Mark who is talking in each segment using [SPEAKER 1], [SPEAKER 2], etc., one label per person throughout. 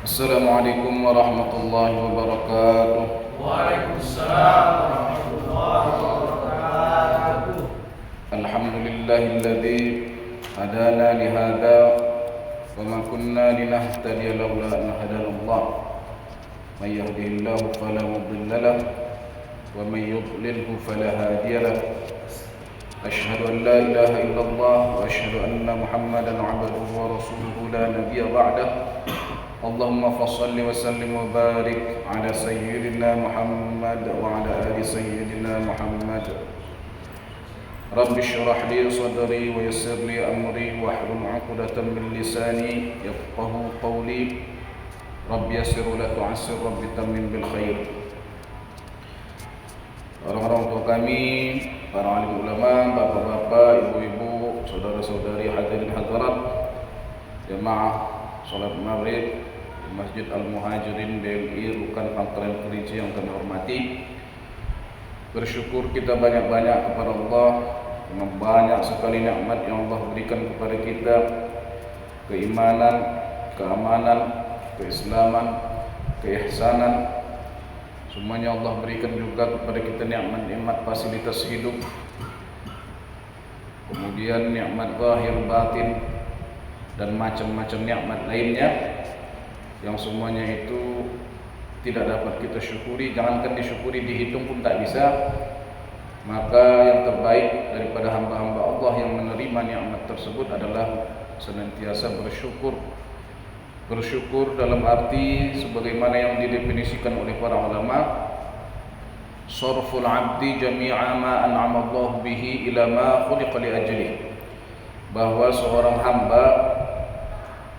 [SPEAKER 1] Assalamualaikum warahmatullahi wabarakatuh.
[SPEAKER 2] Waalaikumsalam warahmatullahi wabarakatuh.
[SPEAKER 1] Alhamdulillahilladzi hadana li hadza wa ma kunna linahtadiya laula an hadana Allah. May yahdihillahu fala mudilla lahu wa may yudlilhu fala hadiya lahu. Asyhadu an la ilaha illallah wa asyhadu anna Muhammadan 'abduhu wa rasuluhu la nabiyya ba'dahu. Allahumma fassalli wa sallim wa barik ala sayyidina Muhammad wa ala ali sayyidina Muhammad. Rabbi shrah li sadri wa yassir li amri wa hlul 'uqdatam min lisani yafqahu qawli. Rabbi yassir wa la tu'assir, Rabbi tammin bil khair. Orang-orang tua kami, para alim ulama, bapak-bapak, ibu-ibu, saudara-saudari hadirin hadirat jemaah salat maghrib di Masjid Al-Muhajirin BMI Rukan Pangkalan Kerinci yang kami hormati. Bersyukur kita banyak-banyak kepada Allah dengan banyak sekali nikmat yang Allah berikan kepada kita, keimanan, keamanan, keislaman, keihsanan. Semuanya Allah berikan juga kepada kita nikmat-nikmat fasilitas hidup, kemudian nikmat zahir batin dan macam-macam nikmat lainnya yang semuanya itu tidak dapat kita syukuri. Jangankan disyukuri, dihitung pun tak bisa. Maka yang terbaik daripada hamba-hamba Allah yang menerima nikmat tersebut adalah senantiasa bersyukur. Bersyukur dalam arti sebagaimana yang didefinisikan oleh para ulama, sarful abdi jami'a ma an'ama Allah bihi ila ma khuliqa li ajlihi, bahwa seorang hamba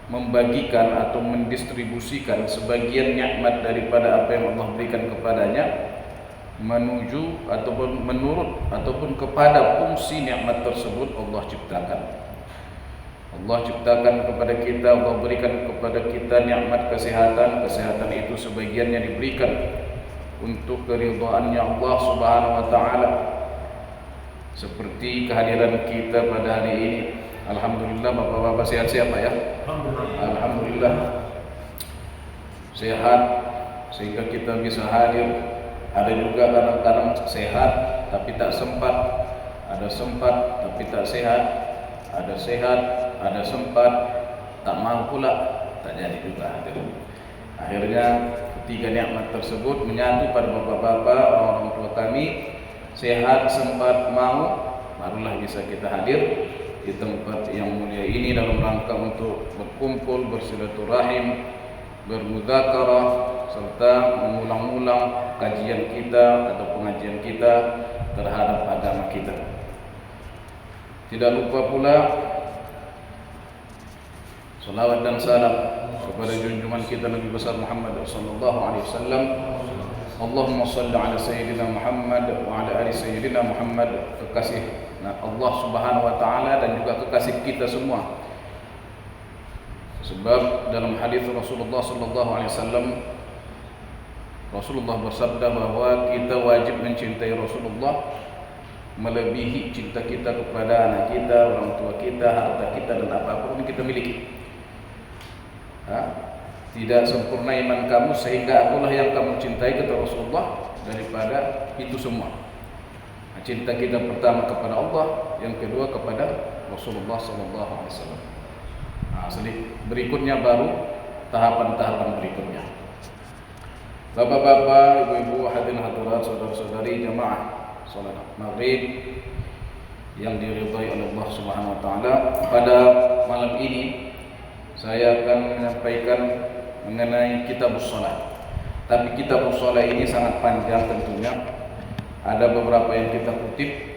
[SPEAKER 1] membagikan atau mendistribusikan sebagian nikmat daripada apa yang Allah berikan kepadanya menuju ataupun menurut ataupun kepada fungsi nikmat tersebut Allah ciptakan. Allah ciptakan kepada kita, Allah berikan kepada kita nikmat kesehatan. Kesehatan itu sebagiannya diberikan untuk keridhaannya Allah Subhanahu wa taala. Seperti kehadiran kita pada hari ini. Alhamdulillah, bapak-bapak sehat-sehat Pak ya? Alhamdulillah sehat sehingga kita bisa hadir. Ada juga kadang-kadang sehat tapi tak sempat, ada sempat tapi tak sehat, ada sehat, ada sempat, tak mau pula, tak jadi juga hadir. Akhirnya ketiga nikmat tersebut menyatu pada bapak-bapak, orang-orang tua kami. Sehat, sempat, mau, barulah bisa kita hadir di tempat yang mulia ini dalam rangka untuk berkumpul, bersilaturahim, bermudzakarah, serta mengulang-ulang kajian kita atau pengajian kita terhadap agama kita. Tidak lupa pula salawat dan salam kepada junjungan kita Nabi besar Muhammad sallallahu alaihi wasallam. Allahumma shalli ala sayyidina Muhammad wa ala ali sayyidina Muhammad, kekasih Allah Subhanahu wa taala dan juga kekasih kita semua. Sebab dalam hadis Rasulullah sallallahu alaihi wasallam, Rasulullah bersabda bahwa kita wajib mencintai Rasulullah melebihi cinta kita kepada anak kita, orang tua kita, harta kita dan apapun yang kita miliki. Tidak sempurna iman kamu sehingga akulah yang kamu cintai, kata Rasulullah, daripada itu semua. Cinta kita pertama kepada Allah, yang kedua kepada Rasulullah sallallahu alaihi wasallam. Berikutnya baru tahapan-tahapan berikutnya. Bapak-bapak, ibu-ibu, hadirin hadirat, saudara-saudari jemaah salat maghrib yang diridhai oleh Allah Subhanahu wa taala, pada malam ini saya akan menyampaikan mengenai kitabus shalah. Tapi kitabus shalah ini sangat panjang tentunya. Ada beberapa yang kita kutip.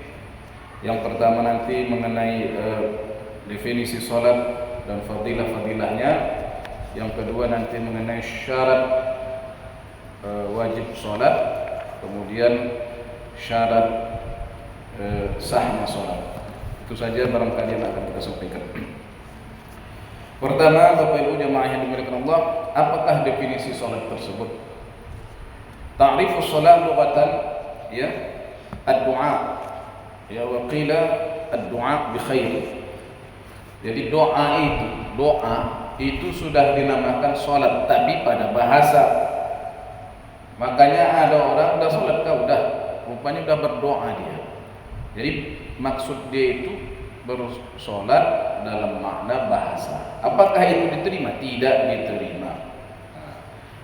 [SPEAKER 1] Yang pertama nanti mengenai definisi salat dan fadilah-fadilahnya. Yang kedua nanti mengenai syarat wajib salat, kemudian syarat sahnya salat. Itu saja barangkali yang akan kita sampaikan. Pertama, Bapak Ibu jemaah yang dimuliakan Allah, apakah definisi salat tersebut? Ta'rifus salat lughatan, ya, ad-du'a, ya, wa qila ad-du'a bi khair. Jadi doa itu sudah dinamakan sholat, tapi pada bahasa. Makanya ada orang udah sholat kau udah, rupanya udah berdoa dia. Jadi maksud dia itu bersolat dalam makna bahasa. Apakah itu diterima? Tidak diterima.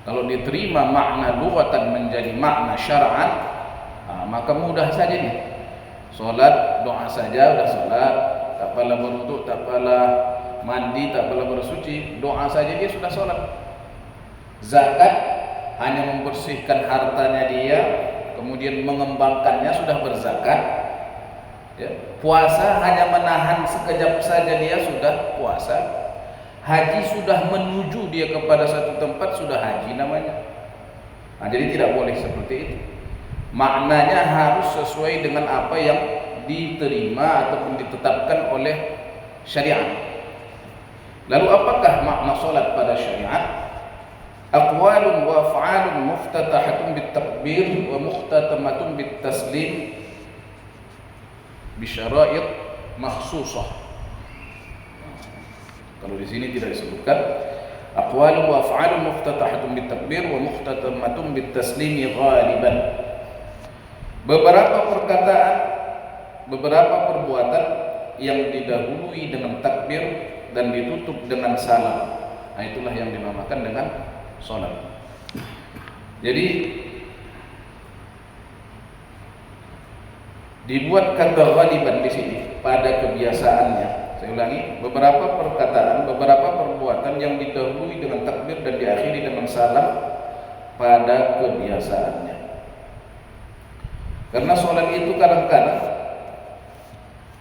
[SPEAKER 1] Kalau diterima makna lughatan menjadi makna syar'an, maka mudah saja nih. Solat doa saja udah solat, tak pala berwudu, tak pala mandi, tak pala bersuci, doa saja dia sudah solat. Zakat hanya membersihkan hartanya dia, kemudian mengembangkannya sudah berzakat. Ya. Puasa hanya menahan sekejap saja dia sudah puasa. Haji sudah menuju dia kepada satu tempat sudah haji namanya. Jadi tidak boleh seperti itu. Maknanya harus sesuai dengan apa yang diterima ataupun ditetapkan oleh syariat. Lalu apakah makna solat pada syariat? Aqwalun wa af'alun muftatahatun bitakbir wa mukhtatamatun bitaslim bisyara'id makhsusah. Kalau di sini tidak disebutkan aqwalun wa af'alun muftatahatun bitakbir wa mukhtatamatun bitaslimi ghaliban. Beberapa perkataan, beberapa perbuatan yang didahului dengan takbir dan ditutup dengan salam. Nah, itulah yang dinamakan dengan sholat. Jadi dibuat kata ghaliban di sini pada kebiasaannya. Saya ulangi, beberapa perkataan, beberapa perbuatan yang didahului dengan takbir dan diakhiri dengan salam pada kebiasaannya. Karena sholat itu kadang-kadang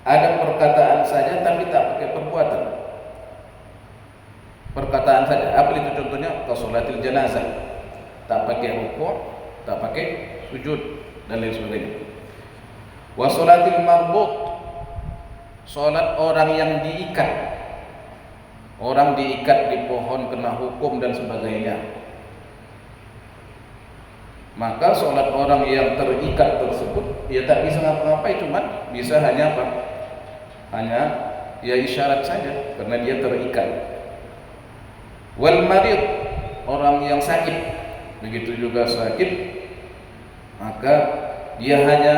[SPEAKER 1] ada perkataan saja tapi tak pakai perbuatan. Perkataan saja. Apa itu contohnya? Sholatil janazah, tak pakai rukuk, tak pakai sujud dan lain sebagainya. Wa sholatil marbut, sholat orang yang diikat. Orang diikat di pohon kena hukum dan sebagainya. Maka sholat orang yang terikat tersebut dia tak bisa ngapa-ngapain, cuma bisa hanya apa? Hanya ya isyarat saja karena dia terikat. Wal marid, orang yang sakit, begitu juga sakit, maka dia hanya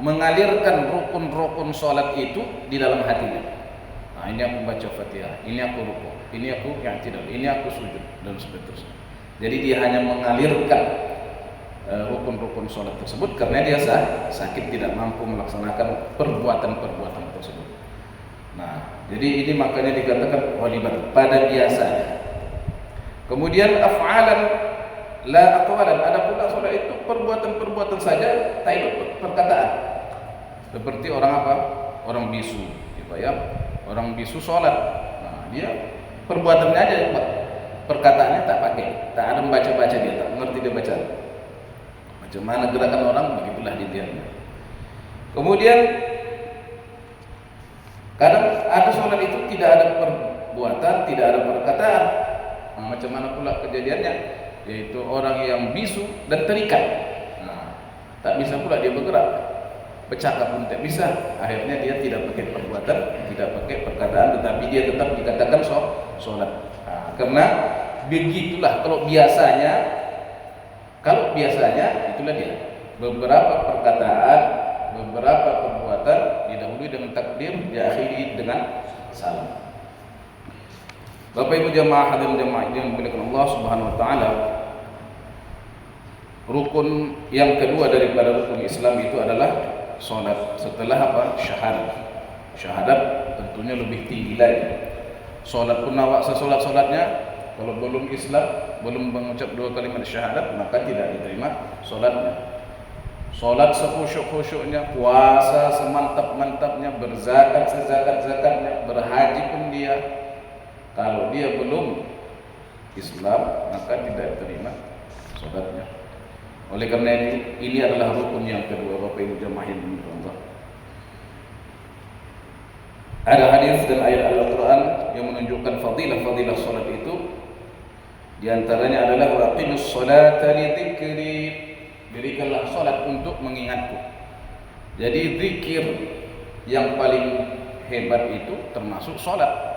[SPEAKER 1] mengalirkan rukun-rukun sholat itu di dalam hatinya. Nah, ini aku baca Fatihah, ini aku rukuk, ini aku i'tidal, ini aku sujud dan seterusnya. Jadi dia hanya mengalirkan rukun-rukun sholat tersebut karena dia sakit, tidak mampu melaksanakan perbuatan-perbuatan tersebut. Nah, jadi ini makanya dikatakan ghaliban pada biasanya. Kemudian af'alan la aqwalan, ada pula sholat itu perbuatan-perbuatan saja, tak ikut perkataan. Seperti orang apa? Orang bisu, gitu ya. Orang bisu sholat, nah dia perbuatannya aja, perkataannya tak pakai, tak ada membaca-baca dia, tak mengerti dia baca. Macam mana gerakan orang, begitulah dia. Kemudian kadang ada sholat itu tidak ada perbuatan, tidak ada perkataan. Nah, macam mana pula kejadiannya? Yaitu orang yang bisu dan terikat. Nah, tak bisa pula dia bergerak, bercakap pun tak bisa. Akhirnya dia tidak pakai perbuatan, tidak pakai perkataan, tetapi dia tetap dikatakan sholat. Nah, karena begitulah kalau biasanya itulah dia. Beberapa perkataan, beberapa perbuatan didahului dengan takbir, diakhiri dengan salam. Bapak Ibu jamaah hadirin jamaah yang dimuliakan Allah Subhanahu wa taala. Rukun yang kedua daripada rukun Islam itu adalah salat. Setelah apa? Syahadat. Syahadat tentunya lebih tinggi lagi. Salat pun awak sesolat-solatnya kalau belum Islam, belum mengucap dua kalimat syahadat, maka tidak diterima salatnya. Salat sekhusyuk-khusyuknya, puasa semantap-mantapnya, berzakat sezakat-zakatnya, berhaji pun dia, kalau dia belum Islam maka tidak diterima salatnya. Oleh karena itu, ini adalah rukun yang kedua Bapak Ibu jamaah yang dimuliakan Allah. Ada hadis dan ayat Al-Quran yang menunjukkan fadilah salat itu. Di antaranya adalah waqimus sholata li dzikri, dirikanlah salat untuk mengingatku. Jadi zikir yang paling hebat itu termasuk salat.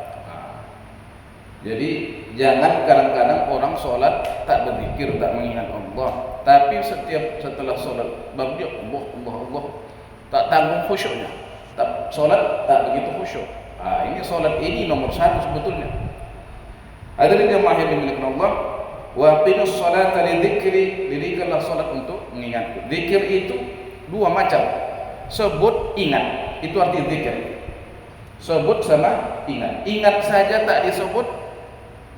[SPEAKER 1] Jadi jangan kadang-kadang orang sholat tak berzikir, tak mengingat Allah, tapi setelah sholat baru dia Allah Allah Allah, tak tanggung khusyuknya. Tak sholat tak begitu khusyuk. Ini sholat ini nomor satu sebetulnya. Hadirin jamaah yang dimuliakan Allah, wa qimus sholata li dzikri, dirikanlah sholat untuk mengingatku. Zikir itu dua macam. Sebut, ingat, itu arti zikir. Sebut sama ingat. Ingat saja tak disebut,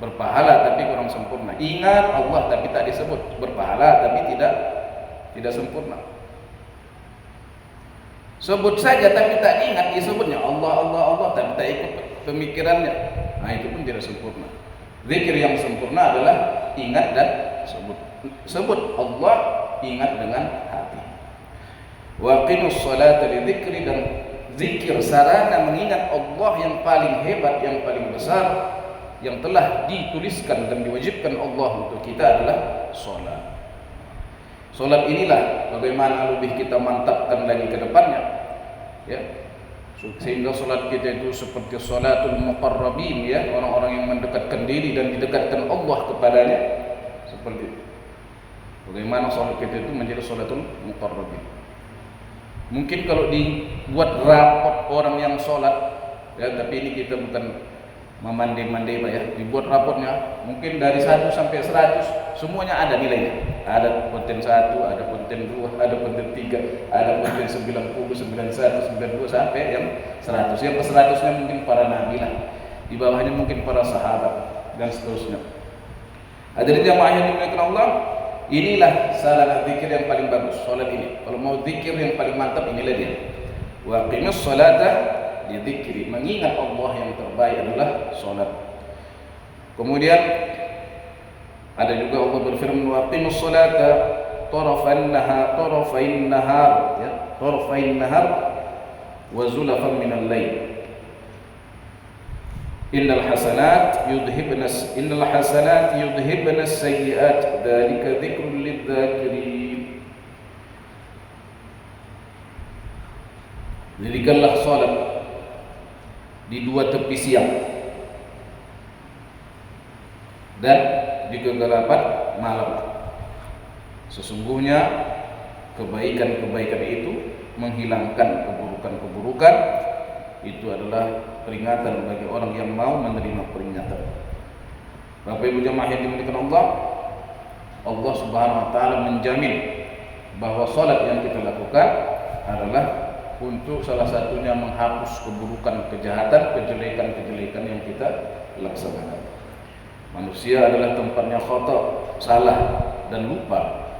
[SPEAKER 1] berpahala tapi kurang sempurna. Ingat Allah tapi tak disebut, berpahala tapi tidak sempurna. Sebut saja tapi tak diingat, disebutnya Allah Allah Allah tapi tak ikut pemikirannya. Itu pun tidak sempurna. Zikir yang sempurna adalah ingat dan sebut. Sebut Allah, ingat dengan hati. Wa qimus sholata li dzikri, dan zikir sarana mengingat Allah yang paling hebat, yang paling besar, yang telah dituliskan dan diwajibkan Allah untuk kita adalah sholat. Sholat inilah bagaimana lebih kita mantapkan lagi ke depannya, ya, sehingga sholat kita itu seperti sholatul muqarrabin, ya, orang-orang yang mendekatkan diri dan didekatkan Allah kepadanya, seperti itu. Bagaimana sholat kita itu menjadi sholatul muqarrabin. Mungkin kalau dibuat rapot orang yang sholat, ya, tapi ini kita bukan memandai-mandai Pak, ya, dibuat rapotnya mungkin dari 1 sampai 100 semuanya ada nilainya. Ada konten 1, ada konten 2, ada konten 3, ada konten 90, 91, 92 sampai yang 100. Yang ke 100-nya mungkin para nabi lah, di bawahnya mungkin para sahabat dan seterusnya. Hadirin jamaah yang dimuliakan Allah, inilah sarana zikir yang paling bagus, sholat ini. Kalau mau zikir yang paling mantap, inilah dia. Wa qimus sholata dzikri, mengingat Allah yang terbaik adalah sholat. Kemudian ada juga Allah berfirman, wa qimus sholata tarafain nahar, ya, tarafain nahar wa zulafan minal lail. Innal hasanat yudhibna as-sayyi'at, dzalika dzikrul lidzakirin. Dirikanlah salat di dua tepi siang dan di kegelapan malam. Sesungguhnya kebaikan-kebaikan itu menghilangkan keburukan-keburukan. Itu adalah peringatan bagi orang yang mau menerima peringatan. Bapak Ibu jemaah yang dimuliakan Allah, Allah Subhanahu wa taala menjamin bahwa salat yang kita lakukan adalah untuk salah satunya menghapus keburukan, kejahatan, kejelekan-kejelekan yang kita laksanakan. Manusia adalah tempatnya khata, salah dan lupa,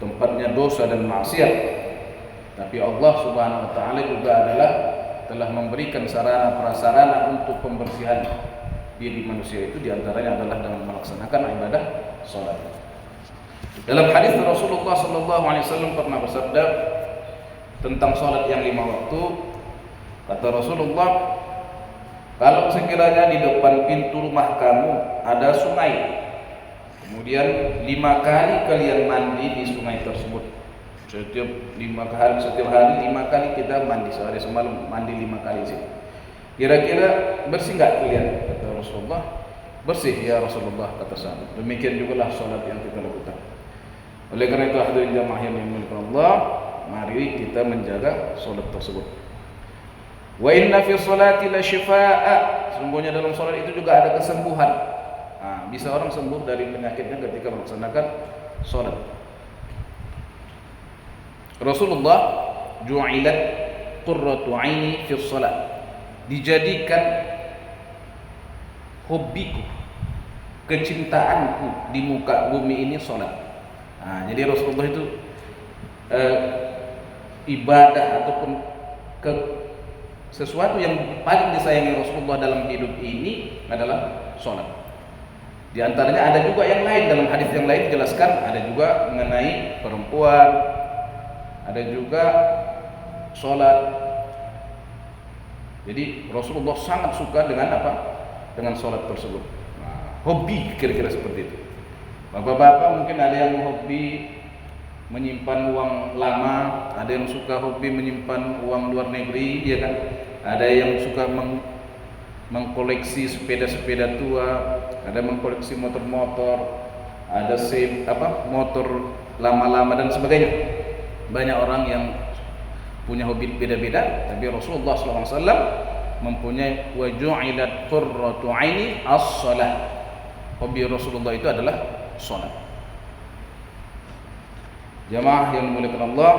[SPEAKER 1] tempatnya dosa dan maksiat. Tapi Allah Subhanahu wa taala juga telah memberikan sarana prasarana untuk pembersihan diri manusia itu, diantaranya adalah dengan melaksanakan ibadah salat. Dalam hadis Rasulullah SAW pernah bersabda tentang salat yang 5 waktu, kata Rasulullah, kalau sekiranya di depan pintu rumah kamu ada sungai, kemudian 5 kali kalian mandi di sungai tersebut. Setiap hari 5 kali kita mandi, sehari semalam mandi 5 kali sih. Kira-kira bersih enggak kalian? Kata Rasulullah, bersih ya Rasulullah, kata sahabat. Demikian jugalah salat yang kita lakukan. Oleh karena itu hadirin jamaah yang dimuliakan Allah, mari kita menjaga salat tersebut. Wa inna fi sholati la shifaa'a, sesungguhnya dalam salat itu juga ada kesembuhan. Bisa orang sembuh dari penyakitnya ketika melaksanakan salat. Rasulullah ju'ilat qurratu 'aini fi shalat, dijadikan hobiku, kecintaanku di muka bumi ini salat. Jadi Rasulullah itu ibadah ataupun sesuatu yang paling disayangi Rasulullah dalam hidup ini adalah salat. Di antaranya ada juga yang lain, dalam hadis yang lain dijelaskan, ada juga mengenai perempuan, ada juga sholat. Jadi Rasulullah sangat suka dengan apa? Dengan sholat tersebut. Hobi kira-kira seperti itu. Bapak-bapak mungkin ada yang hobi menyimpan uang lama, ada yang suka hobi menyimpan uang luar negeri, ya kan? Ada yang suka mengkoleksi sepeda-sepeda tua, ada mengkoleksi motor-motor, ada motor lama-lama dan sebagainya. Banyak orang yang punya hobi beda-beda, tapi Rasulullah SAW mempunyai wa ju'ilat qurratu 'aini as-shalah. Hobi Rasulullah itu adalah salat. Jamaah yang dimuliakan Allah,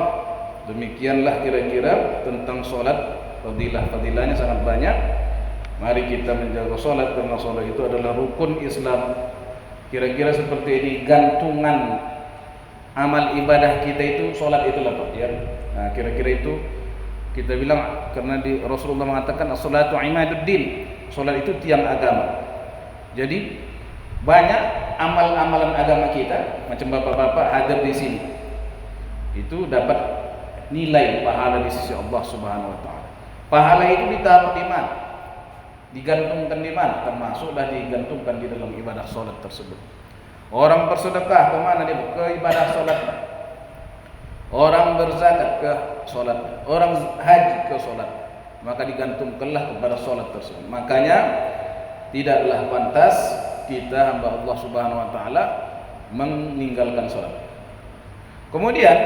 [SPEAKER 1] demikianlah kira-kira tentang salat. Fadilah-fadilahnya sangat banyak. Mari kita menjaga salat, karena salat itu adalah rukun Islam. Kira-kira seperti ini gantungan amal ibadah kita itu salat itulah Pak ya. Nah, kira-kira itu kita bilang karena Rasulullah mengatakan as-salatu imaduddin. Salat itu tiang agama. Jadi banyak amal-amalan agama kita, macam bapak-bapak hadir di sini, itu dapat nilai pahala di sisi Allah Subhanahu wa taala. Pahala itu ditaruh di mana? Digantungkan di mana? Termasuklah digantungkan di dalam ibadah salat tersebut. Orang bersedekah kemana dia? Ke ibadah salat. Orang berzakat ke salat. Orang haji ke salat. Maka digantungkanlah kepada salat tersebut. Makanya tidaklah pantas kita hamba Allah Subhanahu wa taala meninggalkan salat. Kemudian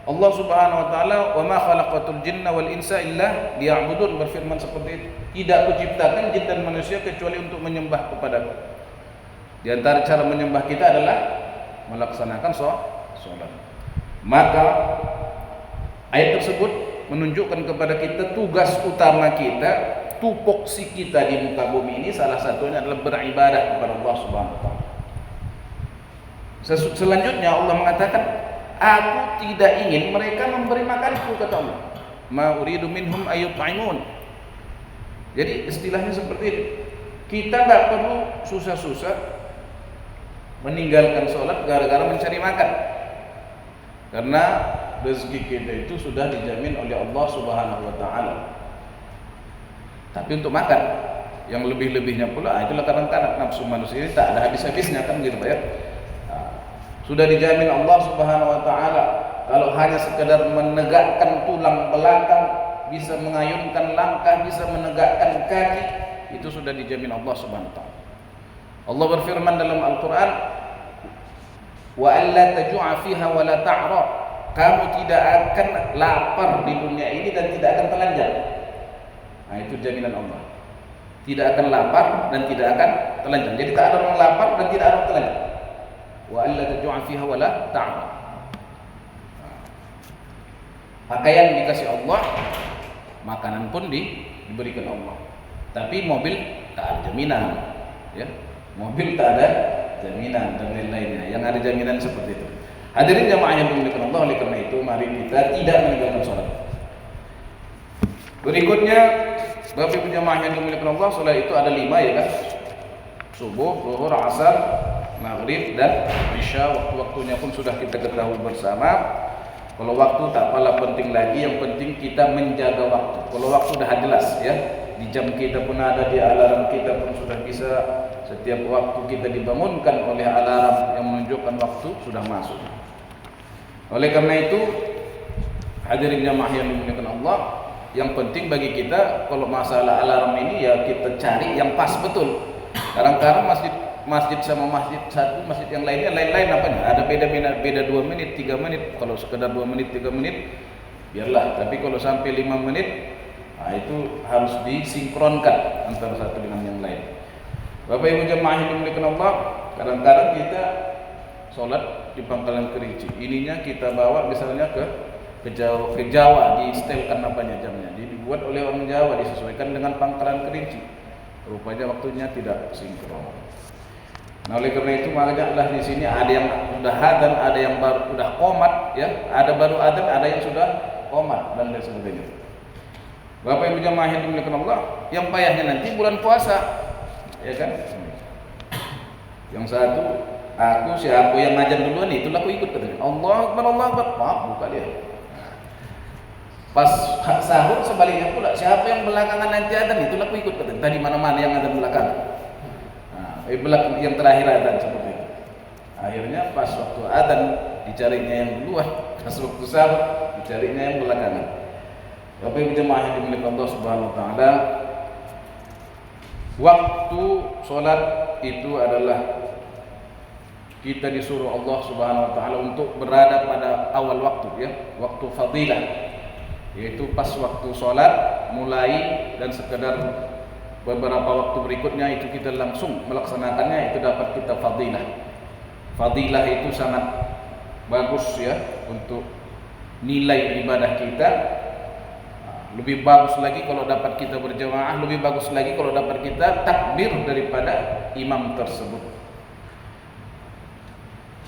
[SPEAKER 1] Allah Subhanahu wa taala, "Wa ma khalaqatul jinna wal insa illa liya'budun," berfirman seperti itu. Tidak kuciptakan jin dan manusia kecuali untuk menyembah kepadaku. Di antara cara menyembah kita adalah melaksanakan salat. Maka ayat tersebut menunjukkan kepada kita tugas utama kita, tupoksi kita di muka bumi ini salah satunya adalah beribadah kepada Allah Subhanahu wa taala. Selanjutnya Allah mengatakan, aku tidak ingin mereka memberi makanku, kata Allah. Ma uridu minhum ayyut'imun. Jadi istilahnya seperti ini. Kita enggak perlu susah-susah meninggalkan sholat gara-gara mencari makan. Karena rezeki kita itu sudah dijamin oleh Allah Subhanahu wa taala. Tapi untuk makan yang lebih-lebihnya pula, itulah kadang-kadang nafsu manusia ini tak ada habis-habisnya kan gitu Pak ya. Sudah dijamin Allah Subhanahu wa taala kalau hanya sekedar menegakkan tulang belakang, bisa mengayunkan langkah, bisa menegakkan kaki, itu sudah dijamin Allah Subhanahu wa taala. Allah berfirman dalam Al-Qur'an, "Wa alla tajua fiha wa la ta'ra." Kamu tidak akan lapar di dunia ini dan tidak akan telanjang. Nah, itu jaminan Allah. Tidak akan lapar dan tidak akan telanjang. Jadi tak ada orang lapar dan tidak ada orang telanjang. Wa alla tajua fiha wa la ta'ra. Pakaian dikasih Allah, makanan pun diberikan Allah. Tapi mobil tak ada jaminan, ya. Mobil tak ada jaminan dan lain-lainnya. Yang ada jaminan seperti itu. Hadirin jamaah yang dimuliakan Allah, oleh karena itu mari kita tidak meninggalkan salat. Berikutnya, Bapak Ibu jamaah yang dimuliakan Allah, salat itu ada 5 ya kan? Subuh, zuhur, asar, maghrib dan isya. Waktu-waktunya pun sudah kita ketahui bersama. Kalau waktu tak apalah penting lagi, yang penting kita menjaga waktu. Kalau waktu sudah jelas ya, di jam kita pun ada, di alarm kita pun sudah bisa. Setiap waktu kita dibangunkan oleh alarm yang menunjukkan waktu sudah masuk. Oleh karena itu, hadirin jamaah yang dimuliakan Allah, yang penting bagi kita kalau masalah alarm ini ya kita cari yang pas betul. Kadang-kadang masjid sama masjid satu, masjid yang lainnya lain-lain apanya. Ada beda 2 menit, 3 menit. Kalau sekedar 2 menit, 3 menit biarlah. Tapi kalau sampai 5 menit, nah itu harus disinkronkan antara satu dengan yang lain. Bapak Ibu jemaah yang dimuliakan Allah, kadang-kadang kita sholat di Pangkalan Kerinci. Ininya kita bawa misalnya ke Jawa, di-setelkan apanya jamnya. Dibuat oleh orang Jawa, disesuaikan dengan Pangkalan Kerinci. Rupanya waktunya tidak sinkron. Nah, oleh karena itu makanya di sini ada yang sudah adzan, ada yang baru sudah qomat ya, ada baru adzan, ada yang sudah qomat dan lain sebagainya. Bapak Ibu jemaah yang dimuliakan Allah, yang payahnya nanti bulan puasa. Ya kan? Yang satu, siapa yang ngajar duluan itulah aku ikut katanya. Allah Akbar, maaf buka dia. Pas sahur sebaliknya pula, siapa yang belakangan nanti adzan itulah aku ikut katanya. Tadi mana-mana yang adzan belakangan. Belakang yang terakhir adzan seperti itu. Akhirnya pas waktu adzan dicarinya yang duluan, pas waktu sahur dicarinya yang belakangan. Bapak Ibu jemaah yang dimuliakan Allah Subhanahu wa taala, Waktu sholat itu adalah kita disuruh Allah Subhanahu wa taala untuk berada pada awal waktu, ya, waktu fadilah, yaitu pas waktu sholat mulai dan sekedar beberapa waktu berikutnya itu kita langsung melaksanakannya, itu dapat kita fadilah. Fadilah itu sangat bagus, ya, untuk nilai ibadah kita. Lebih bagus lagi kalau dapat kita berjamaah, lebih bagus lagi kalau dapat kita takbir daripada imam tersebut.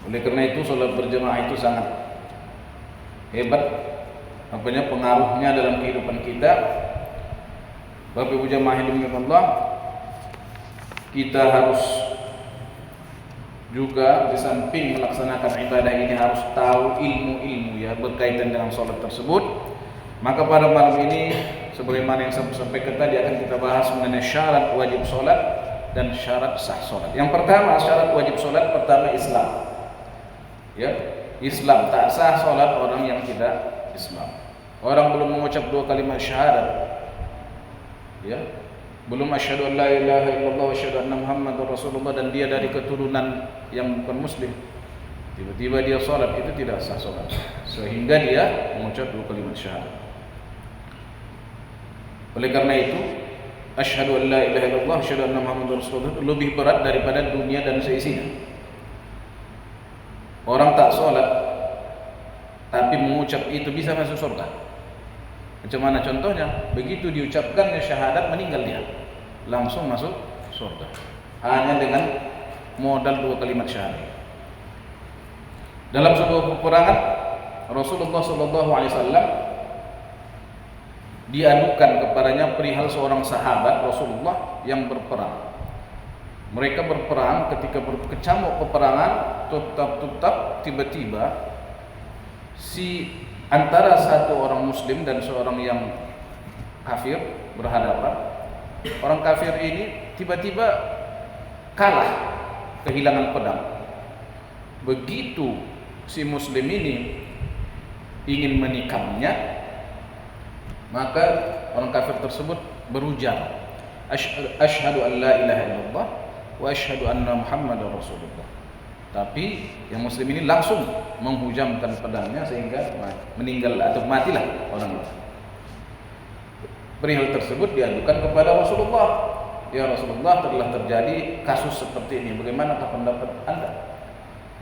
[SPEAKER 1] Oleh karena itu sholat berjamaah itu sangat hebat pengaruhnya dalam kehidupan kita. Bapak Ibu jamaah yang dimuliakan Allah, kita harus juga di samping melaksanakan ibadah ini harus tahu ilmu-ilmu, ya, berkaitan dengan sholat tersebut. Maka pada malam ini sebagaimana yang saya sampaikan tadi akan kita bahas mengenai syarat wajib sholat dan syarat sah sholat. Yang pertama, syarat wajib sholat pertama Islam, ya, Islam. Tak sah sholat orang yang tidak Islam. Orang belum mengucap 2 kalimat syahadat, ya, belum asyhadu an la ilaha illallah wa asyhadu anna muhammadar rasulullah, dan dia dari keturunan yang bukan muslim, tiba-tiba dia sholat, itu tidak sah sholat sehingga dia mengucap 2 kalimat syahadat. Oleh karena itu asyhadu an la ilaha illallah wa asyhadu anna muhammadar rasulullah lebih berat daripada dunia dan seisinya. Orang tak sholat tapi mengucap itu bisa masuk surga. Macam mana contohnya? Begitu diucapkannya syahadat, meninggal dia, langsung masuk surga, hanya dengan modal 2 kalimat syahadat. Dalam sebuah peperangan, Rasulullah SAW diadukan kepadanya perihal seorang sahabat Rasulullah yang berperang. Mereka berperang, ketika berkecamuk peperangan, tetap tiba-tiba si antara satu orang muslim dan seorang yang kafir berhadapan. Orang kafir ini tiba-tiba kalah, kehilangan pedang. Begitu si muslim ini ingin menikamnya, maka orang kafir tersebut berujar, asyhadu an la ilaha illallah wa asyhadu anna muhammadar rasulullah. Tapi yang muslim ini langsung menghujamkan pedangnya sehingga meninggal atau matilah orang itu. Perihal tersebut diadukan kepada Rasulullah. Ya Rasulullah, telah terjadi kasus seperti ini, bagaimana pendapat Anda?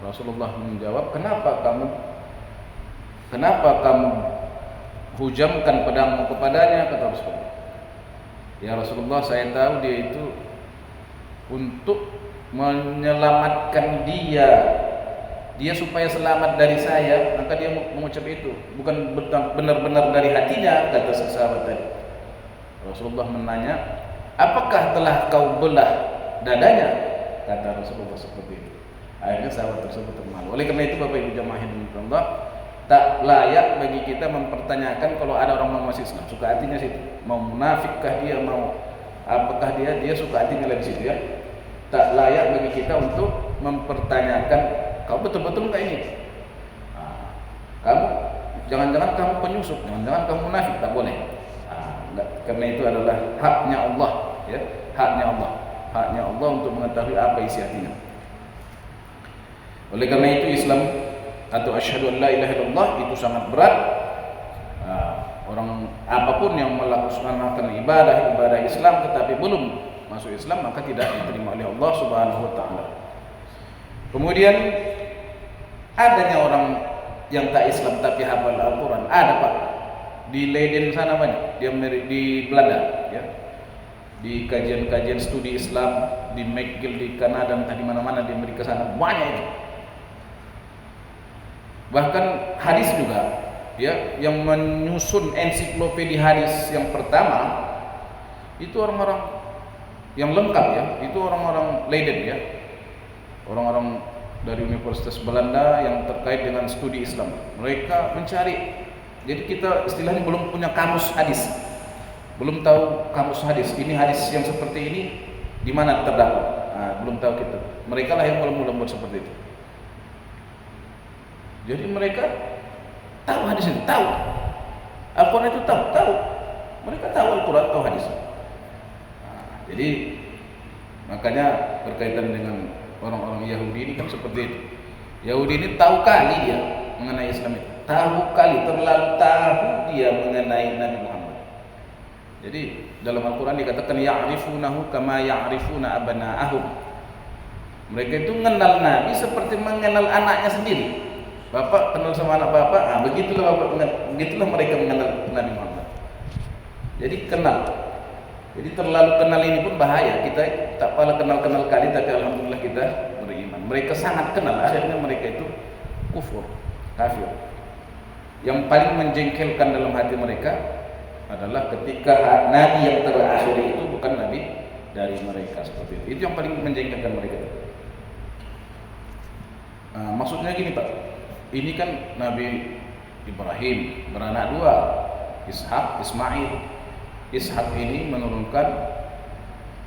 [SPEAKER 1] Rasulullah menjawab, kenapa kamu hujamkan pedangmu kepadanya? Kata Rasulullah, ya Rasulullah, saya tahu dia itu untuk menyelamatkan dia supaya selamat dari saya, maka dia mengucap itu, bukan benar-benar dari hatinya, kata sahabat tadi. Rasulullah menanya, apakah telah kau belah dadanya? Kata Rasulullah seperti itu. Akhirnya sahabat tersebut termalu. Oleh karena itu Bapak Ibu jamaah yang dimuliakan Allah, tak layak bagi kita mempertanyakan kalau ada orang mau masuk Islam, suka hatinya situ, mau munafikkah dia, mau apakah dia suka hatinya di situ, ya. Tak layak bagi kita untuk mempertanyakan, kau betul-betul enggak ini? Kamu jangan-jangan kamu penyusup, jangan-jangan kamu munafik, tak boleh. Karena itu adalah haknya Allah, ya, haknya Allah untuk mengetahui apa isi hatinya. Oleh karena itu Islam atau asyhadu an la ilaha illallah itu sangat berat. Orang apapun yang melaksanakan ibadah Islam tetapi belum masuk Islam, maka tidak diterima oleh Allah Subhanahu wa taala. Kemudian adanya orang yang tak Islam tapi hafal Al-Qur'an, ada Pak. Di Leiden sana banyak, di Belanda, ya. Di kajian-kajian studi Islam di McGill di Kanada, entah di mana-mana di Amerika sana banyak itu. Bahkan hadis juga, ya, yang menyusun ensiklopedia hadis yang pertama itu orang-orang yang lengkap, ya, itu orang-orang Leiden, ya, orang-orang dari Universitas Belanda yang terkait dengan studi Islam. Mereka mencari, jadi kita istilahnya belum punya kamus hadis, belum tahu kamus hadis, ini hadis yang seperti ini di mana terdapat, belum tahu kita. Mereka lah yang mulai membuat seperti itu. Jadi mereka tahu hadis itu, tahu Al-Quran itu, tahu. Mereka tahu Al-Quran, tahu hadis. Jadi Makanya berkaitan dengan orang-orang Yahudi ini kan seperti itu. Yahudi ini tahu kali dia mengenai Islam itu, tahu kali, terlalu tahu dia mengenai Nabi Muhammad. Jadi dalam Al-Quran dikatakan ya'rifunahu kama ya'rifuna abna'ahum. Mereka itu mengenal Nabi seperti mengenal anaknya sendiri. Bapak kenal sama anak bapak, begitulah mereka mengenal Nabi Muhammad. Jadi kenal. Jadi terlalu kenal ini pun bahaya. Kita tak pala kenal kali, tapi alhamdulillah kita beriman. Mereka sangat kenal, akhirnya mereka itu kufur, kafir. Yang paling menjengkelkan dalam hati mereka adalah ketika Nabi yang terakhir itu bukan Nabi dari mereka, seperti itu. Itu yang paling menjengkelkan mereka. Maksudnya gini Pak, ini kan Nabi Ibrahim beranak dua, Ishak, Ismail. Ishak ini menurunkan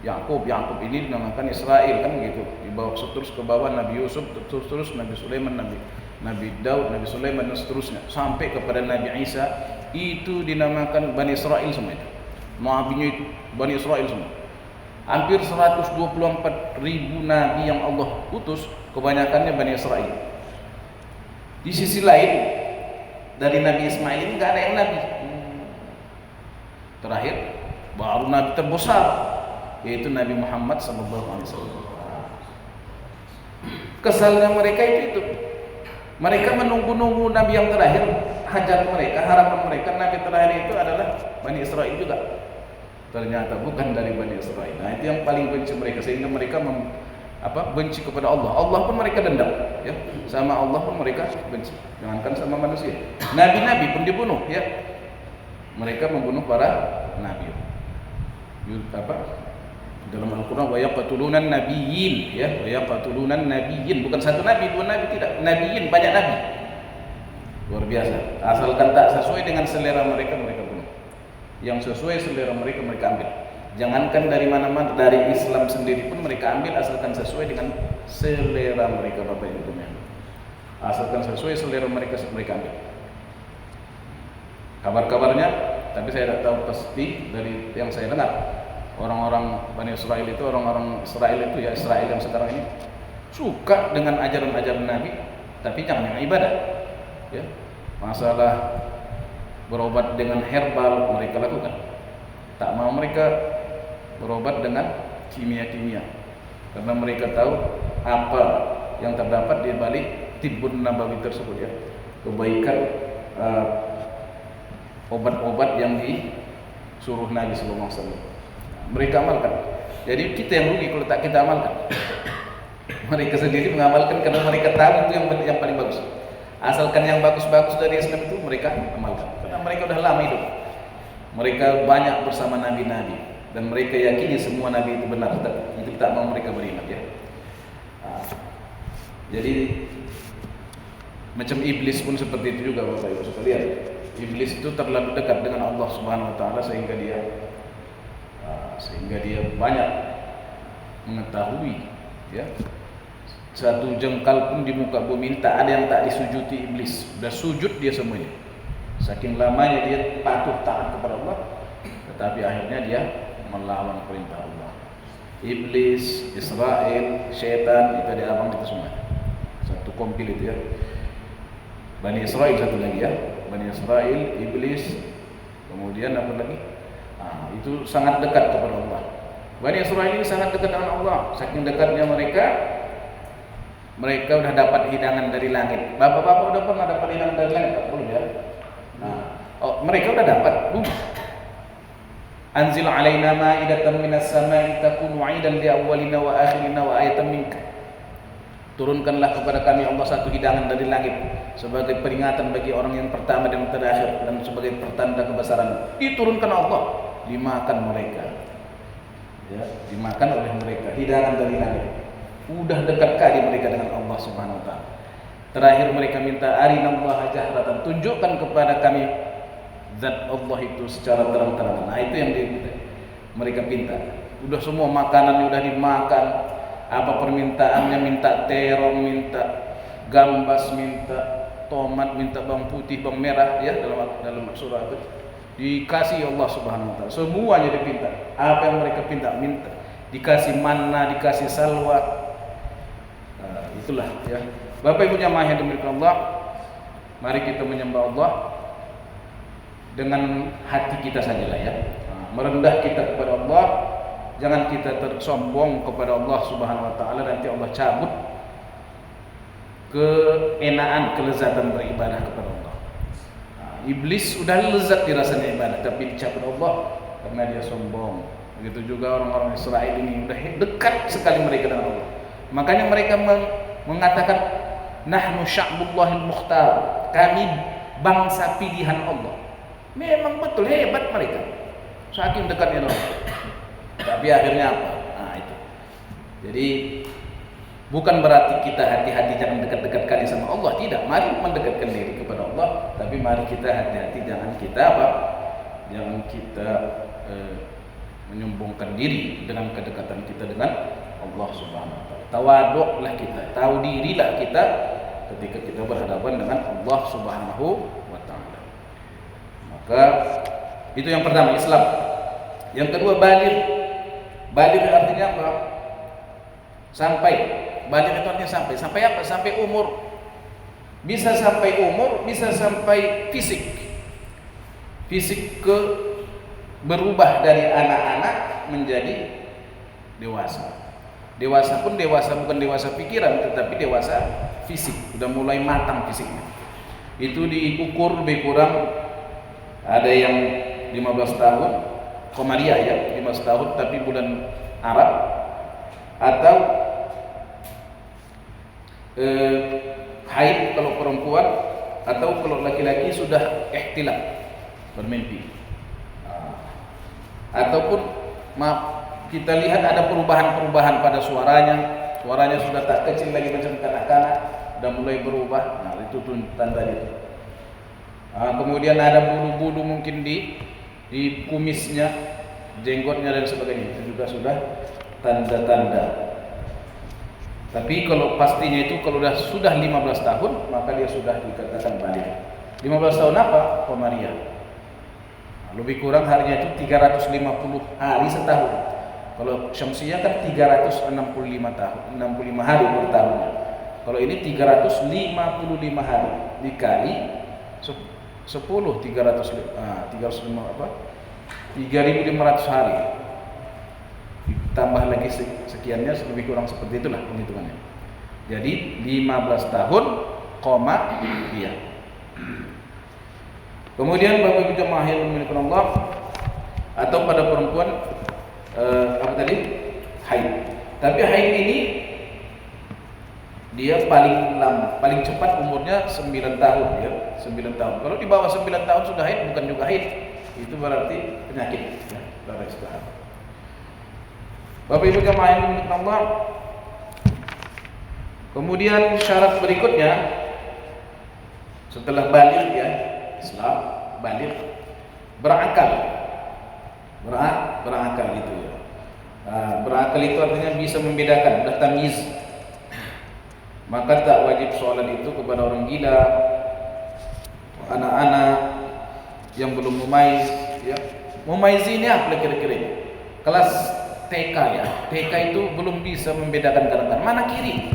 [SPEAKER 1] Yakub ini dinamakan Israel, kan begitu. Dibawa terus ke bawah Nabi Yusuf, terus Nabi Sulaiman, Nabi Daud, Nabi Sulaiman dan seterusnya sampai kepada Nabi Isa. Itu dinamakan Bani Israel semua itu. Nabinya itu Bani Israel semua. Hampir 124.000 nabi yang Allah utus, kebanyakannya Bani Israel. Di sisi lain dari Nabi Ismail ini enggak ada yang nabi. Terakhir baru nabi terbesar yaitu Nabi Muhammad SAW. Kesalnya mereka itu mereka menunggu-nunggu nabi yang terakhir. Hajat mereka, harapan mereka nabi terakhir itu adalah Bani Israel juga. Ternyata bukan dari Bani Israel. Nah, itu yang paling benci mereka, sehingga mereka benci kepada Allah. Allah pun mereka dendam, ya. Sama Allah pun mereka benci. Jangankan sama manusia. Nabi-nabi pun dibunuh, ya. Mereka membunuh para nabi. Dalam Al-Quran wa yaqtulunan nabiyyin, ya, wa yaqtulunan nabiyyin, bukan satu nabi, dua nabi, tidak. Nabiyyin, banyak nabi. Luar biasa. Asalkan tak sesuai dengan selera mereka, mereka bunuh. Yang sesuai selera mereka, mereka ambil. Jangankan dari mana-mana, dari Islam sendiri pun mereka ambil, asalkan sesuai dengan selera mereka, Bapak Ibu sekalian. Asalkan sesuai selera mereka, mereka ambil. Kabar-kabarnya, tapi saya tidak tahu pasti dari yang saya dengar. Orang-orang Bani Israel itu, orang-orang Israel itu, ya Israel yang sekarang ini suka dengan ajaran-ajaran Nabi, tapi jangan yang ibadah. Ya, masalah berobat dengan herbal mereka lakukan. Tak mau mereka berobat dengan kimia-kimia, karena mereka tahu apa yang terdapat di balik tibbun nabawi tersebut, ya, kebaikan obat-obat yang disuruh Nabi Sallallahu Alaihi Wasallam. Mereka amalkan. Jadi kita yang rugi kalau tak kita amalkan. Mereka sendiri mengamalkan karena mereka tahu itu yang paling bagus. Asalkan yang bagus-bagus dari Islam itu mereka amalkan. Karena mereka sudah lama hidup. Mereka banyak bersama nabi-nabi dan mereka yakini semua nabi itu benar. Itu tak mau mereka beriman, ya. Jadi macam iblis pun seperti itu juga, Bapak Ibu sekalian. Iblis itu terlalu dekat dengan Allah Subhanahu wa taala sehingga dia banyak mengetahui, ya. Satu jengkal pun di muka bumi tak ada yang tak disujuti iblis. Sudah sujud dia semuanya. Saking lamanya dia patuh taat kepada Allah, tetapi akhirnya dia melawan perintah Allah. Iblis, Israel, syaitan, itu ada abang itu semua. Satu kompil itu, ya. Bani Israel satu lagi, ya. Bani Israel, iblis, kemudian apa lagi? Itu sangat dekat kepada Allah. Bani Israel ini sangat dekat dengan Allah. Saking dekatnya mereka sudah dapat hidangan dari langit. Bapak-bapak sudah pernah dapat hidangan dari langit? Belum, ya? Mereka sudah dapat. Anzil alaina ma'idatan minas sama'i takunu 'aidan li awwalina wa akhirina wa ayatan minka. Turunkanlah kepada kami Allah satu hidangan dari langit sebagai peringatan bagi orang yang pertama dan terakhir dan sebagai pertanda kebesaran. Diturunkan Allah, dimakan mereka. Ya, dimakan oleh mereka hidangan dari langit. Udah dekat kali mereka dengan Allah Subhanahu wa taala. Terakhir mereka minta arinallaha jahratan, tunjukkan kepada kami zat Allah itu secara terang-terangan. Nah, itu yang mereka minta. Udah semua makanan udah dimakan, apa permintaannya, minta terong, minta gambas, minta tomat, minta bawang putih, bawang merah, ya, dalam surah itu dikasih Allah Subhanahu wa taala. Semuanya dipinta. Apa yang mereka minta dikasih manna, dikasih salwa. Itulah ya. Bapak Ibu jamaah yang dimuliakan Allah, mari kita menyembah Allah dengan hati kita sajalah ya. Merendah kita kepada Allah, jangan kita tersombong kepada Allah Subhanahu wa taala, nanti Allah cabut keenaan, kelezatan beribadah kepada Allah. Iblis sudah lezat dirasanya ibadah, tapi dicabut Allah karena dia sombong. Begitu juga orang-orang Israel ini sudah dekat sekali mereka dengan Allah. Makanya mereka mengatakan nahnu sya'bullahil mukhtar, kami bangsa pilihan Allah. Memang betul hebat mereka, saking dekatnya dengan Allah. Tapi akhirnya apa? Nah itu. Jadi bukan berarti kita hati-hati jangan dekat-dekat kali sama Allah, tidak. Mari mendekatkan diri kepada Allah, tapi mari kita hati-hati jangan kita apa? Jangan kita menyombongkan diri dengan kedekatan kita dengan Allah Subhanahu wa taala. Tawaduklah kita, tahu dirilah kita ketika kita berhadapan dengan Allah Subhanahu wa taala. Maka itu yang pertama, Islam. Yang kedua, baligh. Baligh artinya apa? Sampai. Baligh itu artinya sampai. Sampai apa? Sampai umur. Bisa sampai umur, bisa sampai fisik. Fisik berubah dari anak-anak menjadi dewasa. Dewasa pun dewasa bukan dewasa pikiran, tetapi dewasa fisik. Sudah mulai matang fisiknya. Itu diukur lebih kurang ada yang 15 tahun, Komariah ya, 15 tahun tapi bulan Arab, atau haid kalau perempuan, atau kalau laki-laki sudah ihtilam, bermimpi. Ataupun kita lihat ada perubahan-perubahan pada suaranya sudah tak kecil lagi macam kanak-kanak, sudah mulai berubah. Nah itu tanda itu. Kemudian ada bulu-bulu mungkin di kumisnya, jenggotnya dan sebagainya, itu juga sudah tanda-tanda. Tapi kalau pastinya itu kalau sudah 15 tahun maka dia sudah dikatakan baligh. 15 tahun apa? Komariah. Lebih kurang harinya itu 350 hari setahun. Kalau Syamsiyah kan 365 tahun, 65 hari per tahunnya. Kalau ini 355 hari dikali 10, 305 apa? 3.500 hari. Tambah lagi sekiannya, lebih kurang seperti itulah penghitungannya. Jadi 15 tahun, iya. Kemudian Bapak Ibu jemaah yang dimuliakan Allah, atau pada perempuan apa tadi? Haid. Tapi haid ini dia paling cepat umurnya 9 tahun ya, 9 tahun. Kalau di bawah 9 tahun sudah haid, bukan juga haid. Itu berarti penyakit ya, darah istihad. Bapak Ibu jemaah yang dimuliakan Allah. Kemudian syarat berikutnya setelah baligh ya, Islam, baligh, berakal itu ya. Berakal itu artinya bisa membedakan, sudah tamyiz. Maka tak wajib sholat itu kepada orang gila, anak-anak yang belum mumaiz ya. Mumaiz ini apa kira-kira? Kelas TK ya. TK itu belum bisa membedakan kanan kanan, mana kiri,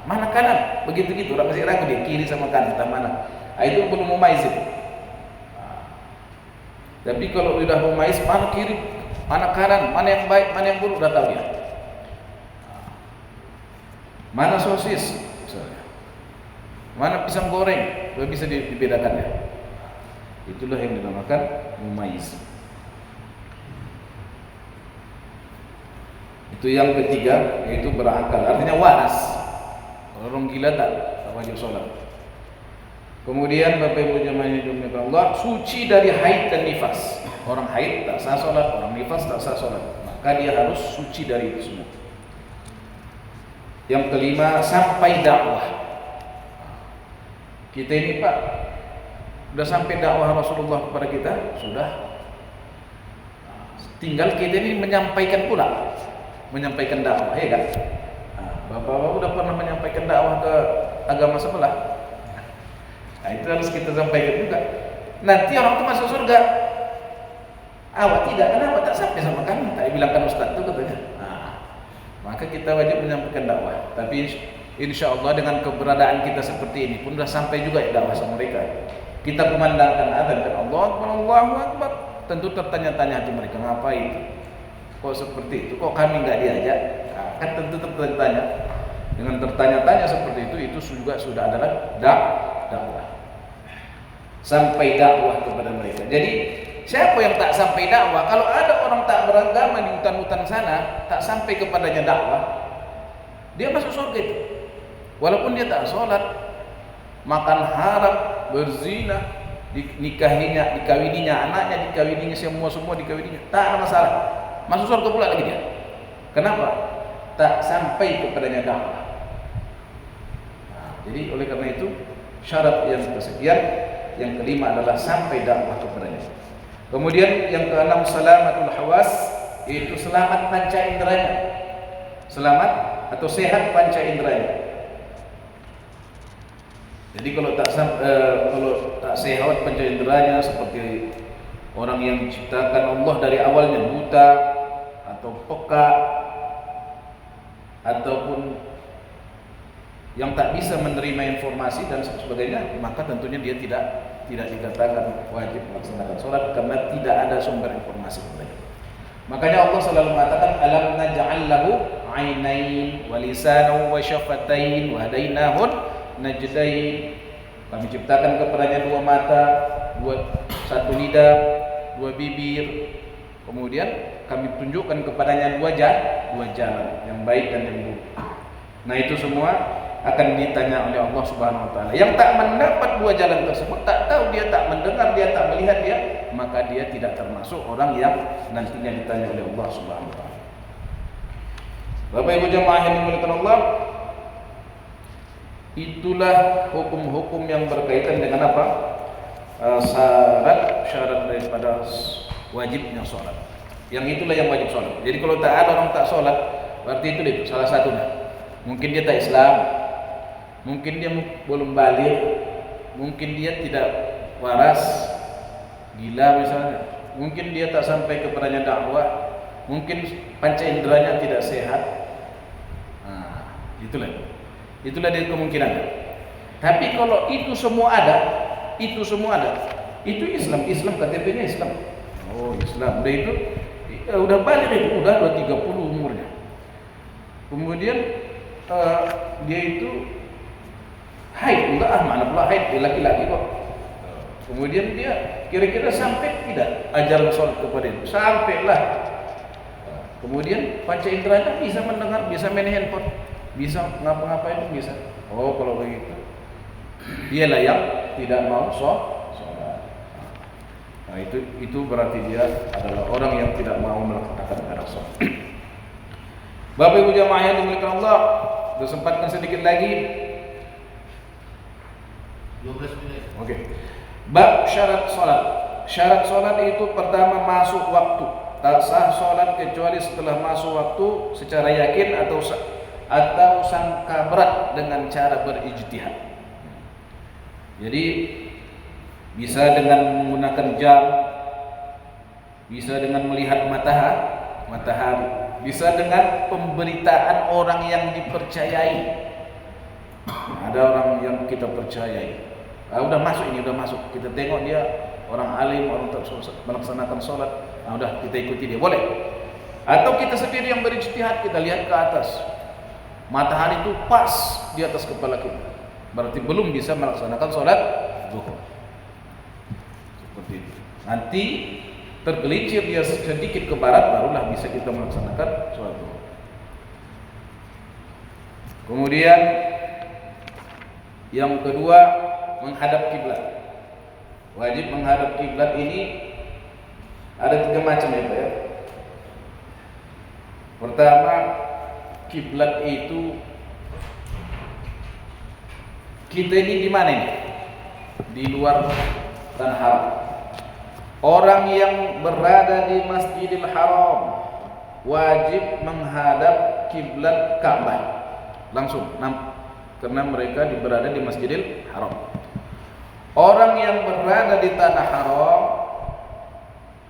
[SPEAKER 1] mana kanan, begitu-gitu. Orang masih ragu dia kiri sama kanan, entah mana. Itu belum mumaiz itu. Tapi kalau sudah mumaiz, mana kiri, mana kanan, mana yang baik, mana yang buruk, sudah tahu dia. Mana sosis, misalnya. Mana pisang goreng, sudah bisa dibedakan ya. Itulah yang dinamakan mumaiz. Itu yang ketiga, yaitu berakal, artinya waras. Orang gila tak wajib sholat. Kemudian Bapak Ibu jemaah yang dimuliakan Allah, suci dari haid dan nifas. Orang haid tak sah sholat, orang nifas tak sah sholat. Maka dia harus suci dari itu semua. Yang kelima, sampai dakwah. Kita ini Pak, sudah sampai dakwah Rasulullah kepada kita, sudah. Tinggal kita ini menyampaikan pula, menyampaikan dakwah, ya kan? Bapak-bapak sudah pernah menyampaikan dakwah ke agama sebelah. Nah, itu harus kita sampaikan juga. Nanti orang itu masuk surga. Awak tidak, kenapa tak sampai sama kami? Tak bilangkan Ustaz itu katanya. Nah, maka kita wajib menyampaikan dakwah. Tapi insya Allah dengan keberadaan kita seperti ini pun sudah sampai juga dakwah sama mereka. Kita kumandangkan azan kan Allah Akbar, Allahu Akbar, tentu tertanya-tanya hati mereka, ngapain? Kok seperti itu? Kok kami nggak diajak? Nah, kan tentu tertanya. Dengan tertanya-tanya seperti itu juga sudah adalah dakwah. Sampai dakwah kepada mereka. Jadi siapa yang tak sampai dakwah? Kalau ada orang tak beragama di hutan-hutan sana, tak sampai kepadanya dakwah, dia masuk surga itu. Walaupun dia tak sholat, makan haram, berzina, dikawininya anaknya, dikawininya semua dikawininya, tak ada masalah. Masuk surga pula lagi dia. Kenapa? Tak sampai kepadanya dakwah. Nah, jadi oleh karena itu syarat yang kesekian, yang kelima adalah sampai dakwah kepadanya. Kemudian yang keenam salamatul hawas, yaitu selamat panca inderanya. Selamat atau sehat panca inderanya. Jadi kalau tak sehat panca inderanya seperti orang yang diciptakan Allah dari awalnya buta atau peka ataupun yang tak bisa menerima informasi dan sebagainya, maka tentunya dia tidak dikatakan wajib melaksanakan sholat karena tidak ada sumber informasi kepadanya. Makanya Allah selalu mengatakan alam naj'al lahu 'ainain wa lisanan wa syafatain wa hadainahun najdain. Kami ciptakan kepadanya dua mata, satu lidah, dua bibir. Kemudian kami tunjukkan kepadanya dua jalan, yang baik dan yang buruk. Nah, itu semua akan ditanya oleh Allah Subhanahu wa taala. Yang tak mendapat dua jalan tersebut, tak tahu dia, tak mendengar dia, tak melihat dia, maka dia tidak termasuk orang yang nantinya ditanya oleh Allah Subhanahu wa taala. Bapak Ibu jemaah yang dimuliakan Allah, itulah hukum-hukum yang berkaitan dengan apa? Syarat daripada wajibnya sholat. Yang itulah yang wajib sholat. Jadi kalau tak ada orang tak sholat, berarti itu salah satunya. Mungkin dia tak Islam, mungkin dia belum balik, mungkin dia tidak waras, gila misalnya, mungkin dia tak sampai kepadanya dakwah, mungkin panca inderanya tidak sehat. Nah, itulah dia kemungkinannya. Tapi kalau itu semua ada, itu Islam KTP-nya Islam. Oh, Islam. Udah itu udah balik itu, udah 30 umurnya. Kemudian dia itu haid, enggak mana pula haid, dia laki-laki kok. Kemudian dia kira-kira sampai tidak ajaran sholat kepada itu, sampailah. Kemudian panca inderanya bisa mendengar, bisa main handphone, bisa ngapa-ngapain bisa. Oh, kalau begitu dialah yang tidak mau sholat. Nah, itu berarti dia adalah orang yang tidak mau melaksanakan ibadah sholat. Bapak Ibu jamaah yang dimuliakan Allah, disempatkan sedikit lagi
[SPEAKER 2] 12 menit.
[SPEAKER 1] Oke. Bab syarat sholat. Syarat sholat itu pertama masuk waktu. Tak sah sholat kecuali setelah masuk waktu secara yakin atau sangka berat dengan cara berijtihad. Jadi bisa dengan menggunakan jam, bisa dengan melihat matahari, bisa dengan pemberitaan orang yang dipercayai. Ada orang yang kita percayai, udah masuk, kita tengok dia orang alim, orang melaksanakan sholat, udah kita ikuti dia, boleh. Atau kita sendiri yang berijtihad, kita lihat ke atas, matahari itu pas di atas kepala kita, berarti belum bisa melaksanakan sholat zuhur. Seperti itu. Nanti tergelincir dia sedikit ke barat, barulah bisa kita melaksanakan sholat zuhur. Kemudian yang kedua, menghadap kiblat. Wajib menghadap kiblat ini ada 3 macam ya Pak ya. Pertama, kiblat itu kita ini di mana ini? Di luar tanah haram. Orang yang berada di Masjidil Haram wajib menghadap kiblat Ka'bah langsung, karena mereka berada di Masjidil Haram. Orang yang berada di tanah haram